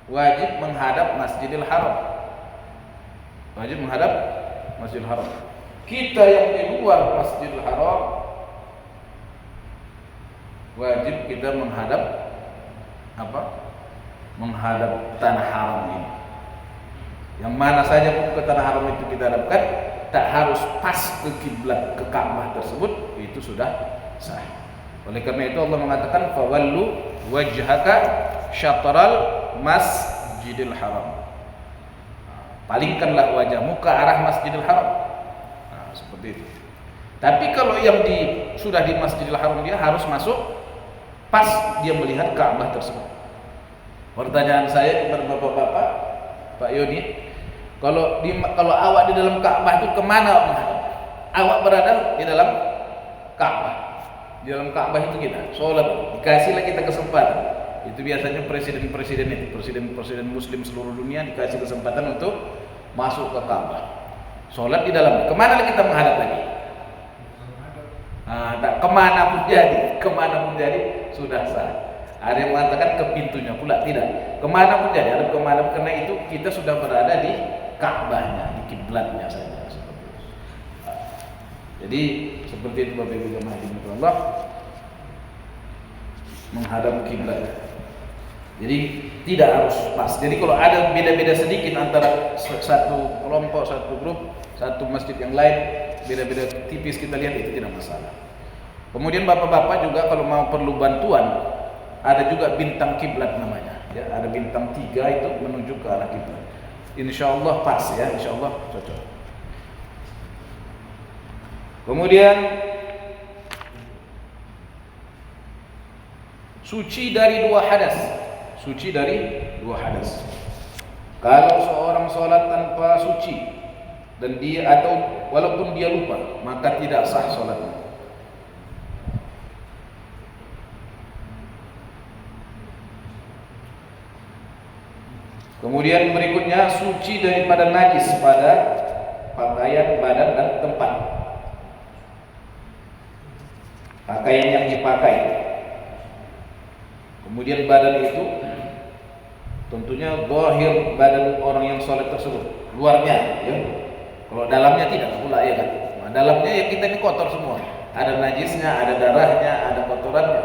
[SPEAKER 1] wajib menghadap Masjidil Haram. Wajib menghadap Masjidil Haram. Kita yang di luar Masjidil Haram wajib kita menghadap apa? Menghadap tanah haram ini. Yang mana saja pun ke tanah haram itu kita hadapkan, tak harus pas ke kiblat, ke Ka'bah tersebut, itu sudah sah. Oleh karena itu Allah mengatakan fawallu wajhaka syatral Masjidil Haram. Palingkanlah wajahmu ke arah Masjidil Haram. Nah, seperti itu. Tapi kalau yang sudah di Masjidil Haram, dia harus masuk pas dia melihat Ka'bah tersebut. Pertanyaan saya kepada bapak-bapak, Pak Yoni, kalau awak di dalam Ka'bah itu kemana menghadap? Awak berada di dalam Ka'bah. Di dalam Ka'bah itu kita sholat, dikasihlah kita kesempatan. Itu biasanya presiden-presiden Muslim seluruh dunia dikasih kesempatan untuk masuk ke Ka'bah. Sholat di dalam. Kemana kita menghadap lagi? Kemana pun jadi sudah sah. Ada yang mengatakan ke pintunya pula, tidak. Kemana pun jadi, ada kemana pun, karena itu kita sudah berada di Ka'bahnya, di kiblatnya saja. Seperti itu. Jadi seperti itu Bapak Ibu jemaah dimiliki Allah, menghadap kiblat. Jadi tidak harus pas. Jadi kalau ada beda-beda sedikit antara satu kelompok, satu grup, satu masjid yang lain, beda-beda tipis kita lihat, itu tidak masalah. Kemudian bapak-bapak juga kalau mau perlu bantuan, ada juga bintang kiblat namanya, ya, ada bintang 3 itu menuju ke arah kiblat. Insyaallah pas ya, insyaallah cocok. Kemudian suci dari 2 hadas. Suci dari 2 hadas. Kalau seorang sholat tanpa suci dan dia atau walaupun dia lupa, maka tidak sah sholatnya. Kemudian berikutnya suci daripada najis pada pakaian, badan dan tempat. Pakaian yang dipakai. Kemudian badan itu tentunya zahir badan orang yang sholat tersebut, luarnya ya. Kalau dalamnya tidak pula ya kan. Nah, dalamnya ya kita ini kotor semua. Ada najisnya, ada darahnya, ada kotorannya.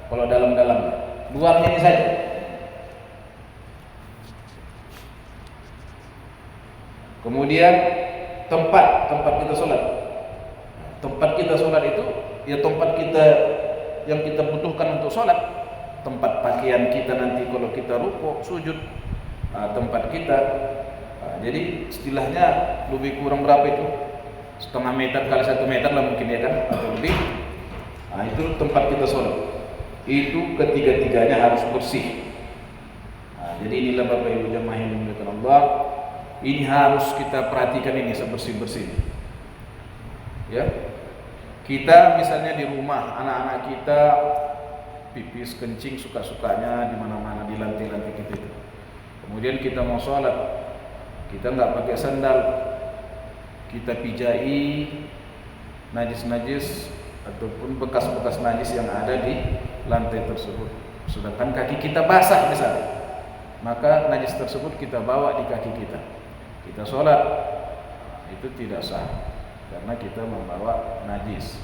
[SPEAKER 1] Kalau dalam-dalamnya, luarnya ini saja. Kemudian tempat kita sholat. Tempat kita sholat itu ya tempat kita yang kita butuhkan untuk sholat. Tempat pakaian kita nanti kalau kita rukuk, sujud, tempat kita. Jadi istilahnya lebih kurang berapa itu? Setengah meter kali 1 meter lah mungkin ya kan, atau lebih. Itu tempat kita sholat. Itu ketiga-tiganya harus bersih. Jadi inilah Bapak Ibu jemaah yang dimuliakan Allah. Ini harus kita perhatikan ini sebersih-bersih. Ya. Kita misalnya di rumah, anak-anak kita pipis kencing suka-sukanya di mana-mana di lantai-lantai kita itu. Kemudian kita mau sholat, kita nggak pakai sandal, kita pijai najis-najis ataupun bekas-bekas najis yang ada di lantai tersebut. Sedangkan kaki kita basah misalnya, maka najis tersebut kita bawa di kaki kita. Kita sholat itu tidak sah karena kita membawa najis.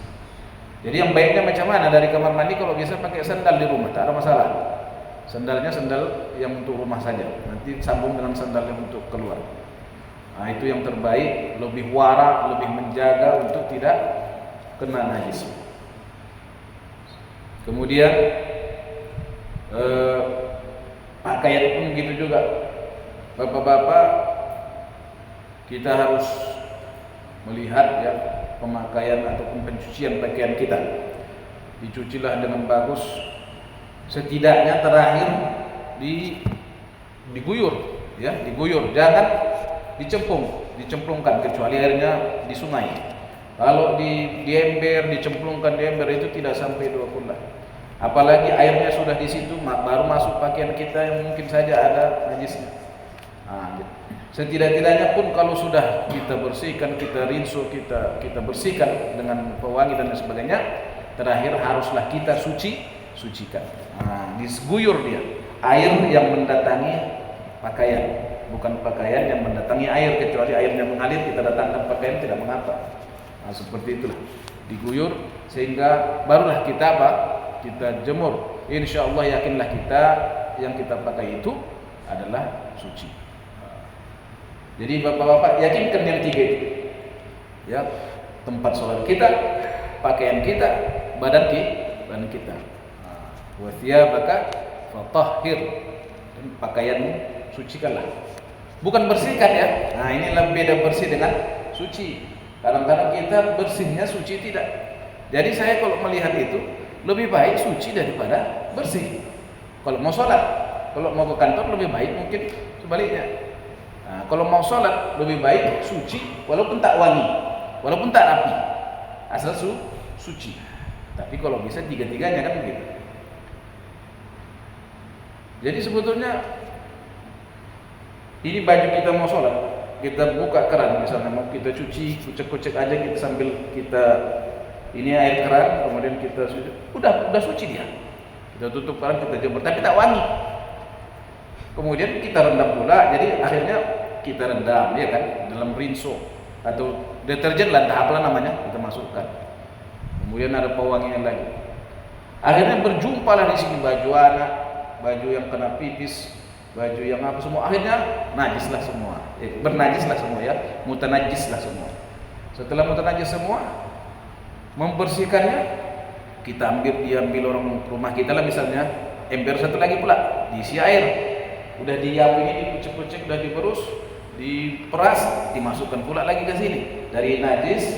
[SPEAKER 1] Jadi yang baiknya macam mana dari kamar mandi kalau bisa pakai sandal di rumah, tak ada masalah. Sandalnya sandal yang untuk rumah saja, nanti sambung dengan sandal yang untuk keluar. Itu yang terbaik, lebih wara, lebih menjaga untuk tidak kena najis. Kemudian pakaian pun gitu juga, bapak-bapak. Kita harus melihat ya pemakaian ataupun pencucian pakaian kita. Dicucilah dengan bagus. Setidaknya terakhir diguyur ya, diguyur. Jangan dicemplungkan kecuali airnya di sungai. Kalau di ember, dicemplungkan di ember itu tidak sampai 2 bulan. Apalagi airnya sudah di situ, baru masuk pakaian kita yang mungkin saja ada najisnya. Setidak-tidaknya pun kalau sudah kita bersihkan, kita rinso, kita bersihkan dengan pewangi dan sebagainya, terakhir haruslah kita sucikan. Diguyur dia air yang mendatangi pakaian. bukan pakaian yang mendatangi air, kecuali airnya mengalir kita datangkan pakaian tidak mengapa. Nah, seperti itulah diguyur sehingga barulah kita apa? Kita jemur. Insya Allah yakinlah kita yang kita pakai itu adalah suci. Jadi bapak-bapak yakinkan yang tiga itu, ya, tempat sholat kita, pakaian kita, badan kita. Wa thiyabaka fatahhir, dan pakaianmu sucikanlah. Bukan bersihkan ya. Nah, inilah beda bersih dengan suci. Kadang-kadang kita bersihnya suci tidak. Jadi saya kalau melihat itu lebih baik suci daripada bersih. Kalau mau sholat, kalau mau ke kantor lebih baik mungkin sebaliknya. Nah, kalau mau sholat lebih baik suci walaupun tak wangi, walaupun tak rapi, asal suci. Tapi kalau bisa tiga-tiganya kan begitu. Jadi sebetulnya ini baju kita mau sholat, kita buka keran misalnya mau kita cuci, kucek-kucek aja kita sambil kita ini air keran, kemudian kita suci, udah suci dia. Kita tutup keran, kita jemur, tapi tak wangi. Kemudian kita rendam pula, jadi akhirnya kita rendam ya kan dalam rinso atau deterjen lah, entah apalah namanya, kita masukkan. Kemudian ada pewangian lagi. Akhirnya berjumpalah di sini baju anak, baju yang kena pipis, baju yang apa semua, akhirnya najislah semua, bernajislah semua ya, mutanajislah semua. Setelah mutanajis semua, membersihkannya kita diambil orang rumah kita lah misalnya, ember satu lagi pula diisi air, udah diap ini dikucek-kucek, udah diperus, diperas, dimasukkan pula lagi ke sini, dari najis,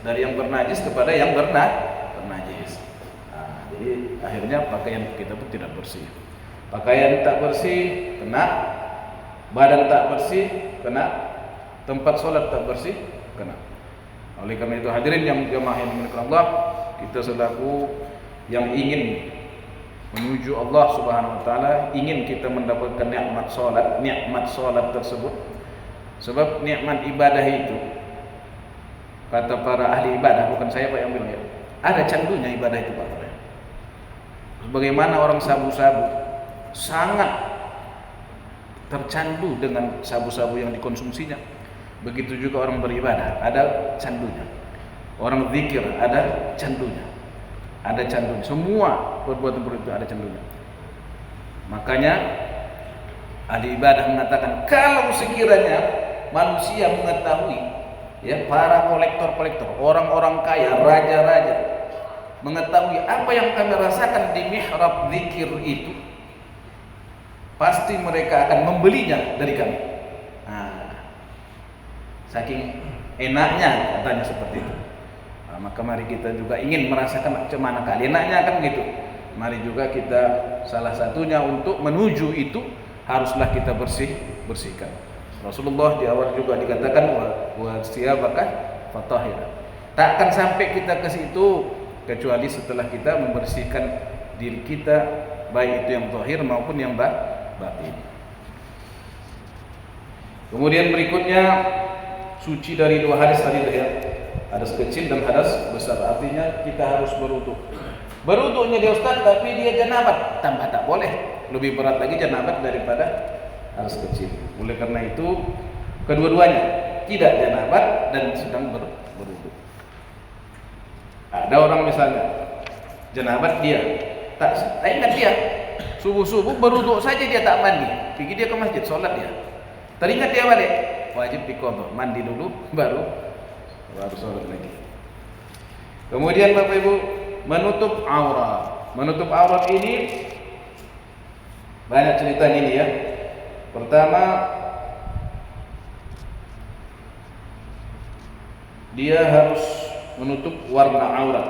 [SPEAKER 1] dari yang bernajis kepada yang bernajis. Nah, jadi akhirnya pakaian kita pun tidak bersih. Pakaian tak bersih kena, badan tak bersih kena, tempat sholat tak bersih kena. Oleh karena itu hadirin yang jemaah yang dimuliakan Allah, kita selaku yang ingin menuju Allah Subhanahu wa taala, ingin kita mendapatkan nikmat salat tersebut. Sebab nikmat ibadah itu, kata para ahli ibadah, bukan saya Pak yang bilang ya, ada candunya ibadah itu Pak. Bagaimana orang sabu-sabu sangat tercandu dengan sabu-sabu yang dikonsumsinya, begitu juga orang beribadah ada candunya, orang zikir ada candunya, semua perbuatan itu ada candunya. Makanya ahli ibadah mengatakan, kalau sekiranya manusia mengetahui, ya, para kolektor-kolektor, orang-orang kaya, raja-raja mengetahui apa yang kami rasakan di mihrab zikir itu, pasti mereka akan membelinya dari kami. Nah, saking enaknya katanya seperti itu. Nah, maka mari kita juga ingin merasakan bagaimana kali enaknya kan gitu. Mari juga kita salah satunya untuk menuju itu haruslah kita bersihkan. Rasulullah di awal juga dikatakan wa siyabaka fatahhir. Tak akan sampai kita ke situ kecuali setelah kita membersihkan diri kita, baik itu yang zahir maupun yang batin. Kemudian berikutnya suci dari dua hadas tadi ya, hadas kecil dan hadas besar. Artinya kita harus berwudu. Berwudunya dia Ustaz, tapi dia janabat, tambah tak boleh. Lebih berat lagi janabat daripada hadas kecil. Oleh karena itu kedua-duanya tidak janabat dan sedang berwudu. Ada orang misalnya janabat dia tak ingat dia subuh-subuh berwudu saja dia tak mandi, pergi dia ke masjid sholat dia, teringat dia balik, wajib diqadha, mandi dulu baru sholat lagi. Kemudian Bapak Ibu, menutup aurat ini banyak cerita ini ya. Pertama, dia harus menutup warna aurat.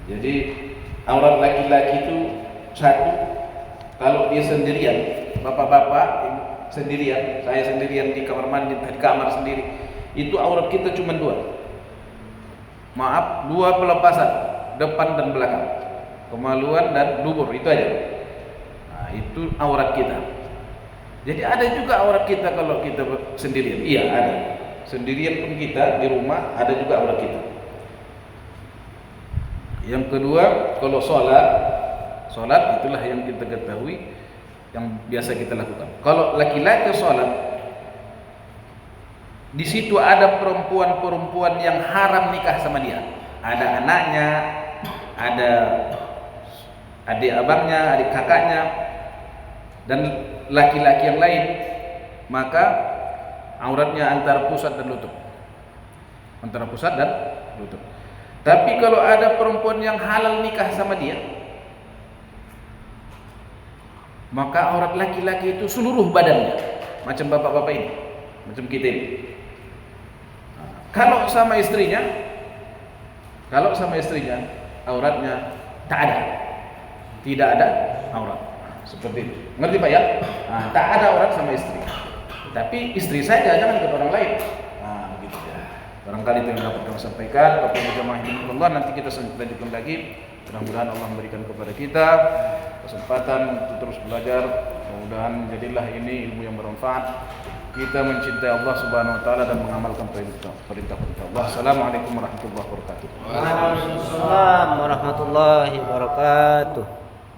[SPEAKER 1] Jadi aurat laki-laki itu satu, kalau dia sendirian, bapak-bapak sendirian, saya sendirian di kamar mandi, di kamar sendiri, itu aurat kita cuma dua. Maaf, dua pelepasan, depan dan belakang, kemaluan dan dubur, itu aja. Nah, itu aurat kita. Jadi ada juga aurat kita kalau kita sendirian. Iya ada. Sendirian pun kita di rumah ada juga aurat kita. Yang kedua, kalau sholat sholat itulah yang kita ketahui yang biasa kita lakukan. Kalau laki-laki sholat, di situ ada perempuan-perempuan yang haram nikah sama dia. Ada anaknya, ada adik abangnya, adik kakaknya, dan laki-laki yang lain, maka auratnya antara pusat dan lutut. Antara pusat dan lutut. Tapi kalau ada perempuan yang halal nikah sama dia, maka aurat laki-laki itu seluruh badannya, macam bapak-bapak ini, macam kita ini. Kalau sama istrinya auratnya tidak ada aurat. Seperti itu. Ngerti Pak ya? Tak ada aurat sama istri. Tapi istri saja, jangan ke orang lain. Begitu ya. Barangkali itu yang dapat kami sampaikan. Kepada jemaah Allah, nanti kita lanjutkan lagi. Mudah-mudahan Allah memberikan kepada kita kesempatan untuk terus belajar. Mudah-mudahan jadilah ini ilmu yang bermanfaat. Kita mencintai Allah Subhanahu wa taala dan mengamalkan perintah Allah. Assalamualaikum warahmatullahi wabarakatuh.
[SPEAKER 2] Waalaikumsalam warahmatullahi wabarakatuh.